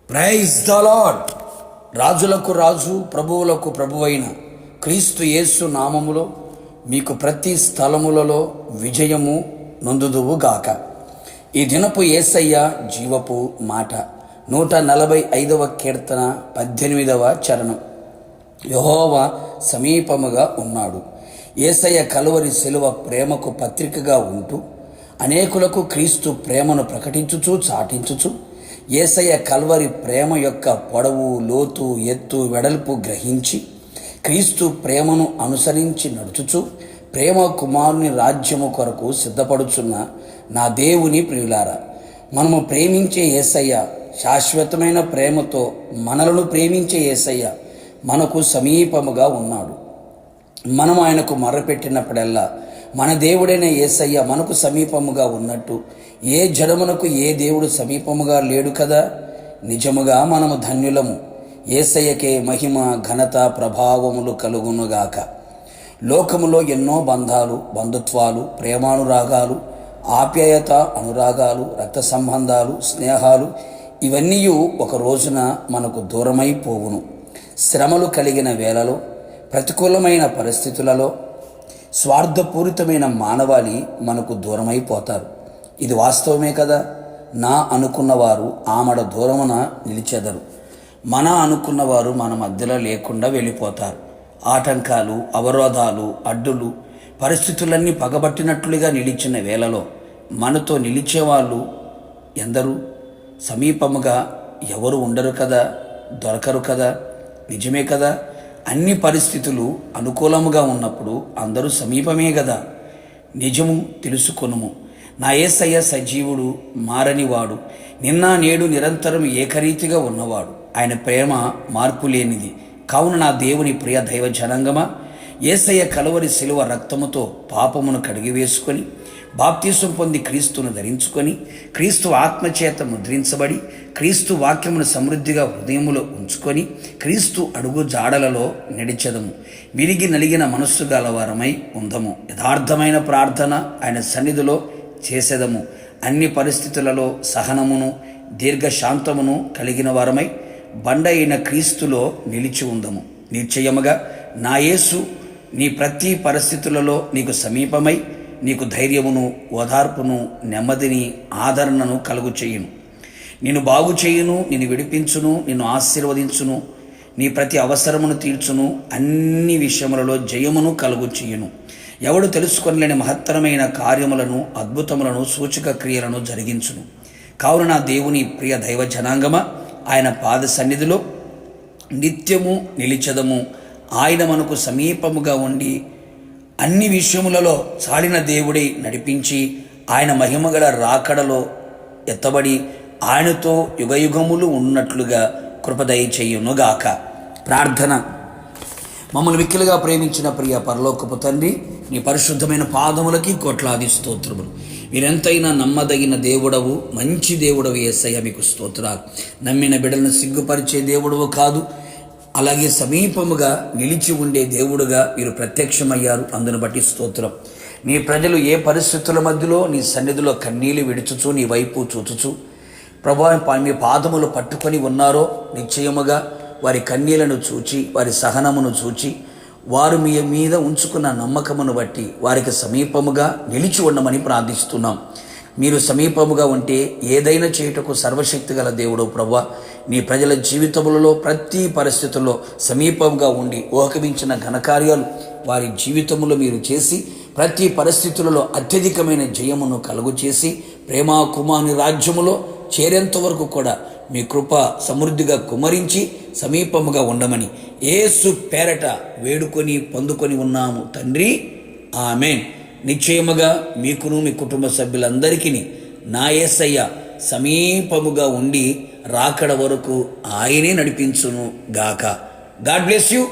Praise the lord. రాజులకు రాజు, ప్రభువులకు ప్రభువైన క్రీస్తు యేసు నామములో మీకు ప్రతి స్థలములలో విజయము నొందుదువుగాక. ఈ దినపు యేసయ్య జీవపు మాట 145వ కీర్తన 18వ చరణం. యెహోవా సమీపముగా ఉన్నాడు. యేసయ్య కలువరి శిలువ ప్రేమకు పత్రికగా ఉంటూ అనేకులకు క్రీస్తు ప్రేమను ప్రకటించుచు చాటించుచు యేసయ్య కల్వరి ప్రేమ యొక్క పొడవు, లోతు, ఎత్తు, వెడల్పు గ్రహించి క్రీస్తు ప్రేమను అనుసరించి నడుచుచు ప్రేమ కుమారుని రాజ్యము కొరకు సిద్ధపడుచున్న నా దేవుని ప్రియులారా, మనము ప్రేమించే యేసయ్య శాశ్వతమైన ప్రేమతో మనలను ప్రేమించే యేసయ్య మనకు సమీపముగా ఉన్నాడు. మనం ఆయనకు మొర్రపెట్టినప్పుడల్లా మన దేవుడైన యేసయ్య మనకు సమీపముగా ఉన్నట్టు ఏ జడమునకు ఏ దేవుడు సమీపముగా లేడు కదా. నిజముగా మనము ధన్యులము. యేసయ్యకే మహిమ, ఘనత, ప్రభావములు కలుగునుగాక. లోకములో ఎన్నో బంధాలు, బంధుత్వాలు, ప్రేమానురాగాలు, ఆప్యాయత, అనురాగాలు, రక్త సంబంధాలు, స్నేహాలు ఇవన్నీ ఒక రోజున మనకు దూరమైపోవును. శ్రమలు కలిగిన వేళలో, ప్రతికూలమైన పరిస్థితులలో స్వార్థపూరితమైన మానవాళి మనకు దూరమైపోతారు. ఇది వాస్తవమే కదా. నా అనుకున్నవారు ఆమడ దూరమున నిలిచెదరు. మన అనుకున్నవారు మన మధ్యలో లేకుండా వెళ్ళిపోతారు. ఆటంకాలు, అవరోధాలు, అడ్డులు, పరిస్థితులన్నీ పగబట్టినట్లుగా నిలిచిన వేళలో మనతో నిలిచేవాళ్ళు ఎందరు? సమీపముగా ఎవరు ఉండరు కదా, దొరకరు కదా. నిజమే కదా. అన్ని పరిస్థితులు అనుకూలముగా ఉన్నప్పుడు అందరూ సమీపమే కదా. నిజము తెలుసుకొనుము. నా యేసయ్య సజీవుడు, మారనివాడు, నిన్న నేడు నిరంతరం ఏకరీతిగా ఉన్నవాడు. ఆయన ప్రేమ మార్పు లేనిది. కావున నా దేవుని ప్రియ దైవ జనాంగమా, యేసయ్య కలువరి శిలువ రక్తముతో పాపమును కడిగివేసుకొని బాప్తీసం పొంది క్రీస్తును ధరించుకొని క్రీస్తు ఆత్మచేత ముద్రించబడి క్రీస్తు వాక్యమును సమృద్ధిగా హృదయములో ఉంచుకొని క్రీస్తు అడుగు జాడలలో నడిచెదము. విరిగి నలిగిన మనస్సు గలవారమై ఉందము. యథార్థమైన ప్రార్థన ఆయన సన్నిధిలో చేసేదము. అన్ని పరిస్థితులలో సహనమును, దీర్ఘశాంతమును కలిగిన వారమై బండ అయిన క్రీస్తులో నిలిచి ఉందము. నిశ్చయముగా నా యేసు నీ ప్రతి పరిస్థితులలో నీకు సమీపమై నీకు ధైర్యమును, ఓదార్పును, నెమ్మదిని, ఆదరణను కలుగు చేయును. నిన్ను బాగు చేయును, నిన్ను విడిపించును, నిన్ను ఆశీర్వదించును, నీ ప్రతి అవసరమును తీర్చును, అన్ని విషయములలో జయమును కలుగు చేయును. ఎవడు తెలుసుకొనలేని మహత్తరమైన కార్యములను, అద్భుతములను, సూచక క్రియలను జరిగించును. కావున నా దేవుని ప్రియ దైవ జనాంగమా, ఆయన పాద సన్నిధిలో నిత్యము నిలిచెదము. ఆయన మనకు సమీపముగా ఉండి అన్ని విషయములలో చాలిన దేవుడై నడిపించి ఆయన మహిమగల రాకడలో ఎత్తబడి ఆయనతో యుగయుగములు ఉన్నట్లుగా కృపదయ చేయునుగాక. ప్రార్థన. మమ్మల్ని మిక్కిలుగా ప్రేమించిన ప్రియ పరలోకపు తండ్రి, నీ పరిశుద్ధమైన పాదములకి కోట్లాది స్తోత్రములు. మీరెంతైనా నమ్మదగిన దేవుడవు, మంచి దేవుడవు యేసయ్య, మీకు స్తోత్రాలు. నమ్మిన బిడ్డలను సిగ్గుపరిచే దేవుడవు కాదు, అలాగే సమీపముగా నిలిచి ఉండే దేవుడుగా మీరు ప్రత్యక్షమయ్యారు. అందును బట్టి స్తోత్రం. నీ ప్రజలు ఏ పరిస్థితుల మధ్యలో నీ సన్నిధిలో కన్నీళ్లు విడుచుచు నీ వైపు చూచుచు ప్రభావం మీ పాదములు పట్టుకొని ఉన్నారో, నిశ్చయముగా వారి కన్నీళ్లను చూచి, వారి సహనమును చూచి, వారు మీ మీద ఉంచుకున్న నమ్మకమును బట్టి వారికి సమీపముగా నిలిచి ఉండమని ప్రార్థిస్తున్నాం. మీరు సమీపముగా ఉంటే ఏదైనా చేయుటకు సర్వశక్తి గల దేవుడు ప్రభువా, నీ ప్రజల జీవితములలో ప్రతి పరిస్థితుల్లో సమీపంగా ఉండి ఊహకమించిన ఘనకార్యాలు వారి జీవితములో మీరు చేసి ప్రతి పరిస్థితులలో అత్యధికమైన జయమును కలుగు చేసి ప్రేమ కుమారుని రాజ్యములో చేరేంత వరకు కూడా మీ కృప సమృద్ధిగా కుమరించి సమీపముగా ఉండమని యేసు పేరట వేడుకొని పొందుకొని ఉన్నాము తండ్రి. ఆమేన్. నిశ్చయముగా మీకును మీ కుటుంబ సభ్యులందరికీ నా యేసయ్య సమీపముగా ఉండి రాకడ వరకు ఆయనే నడిపించును గాక. God bless you.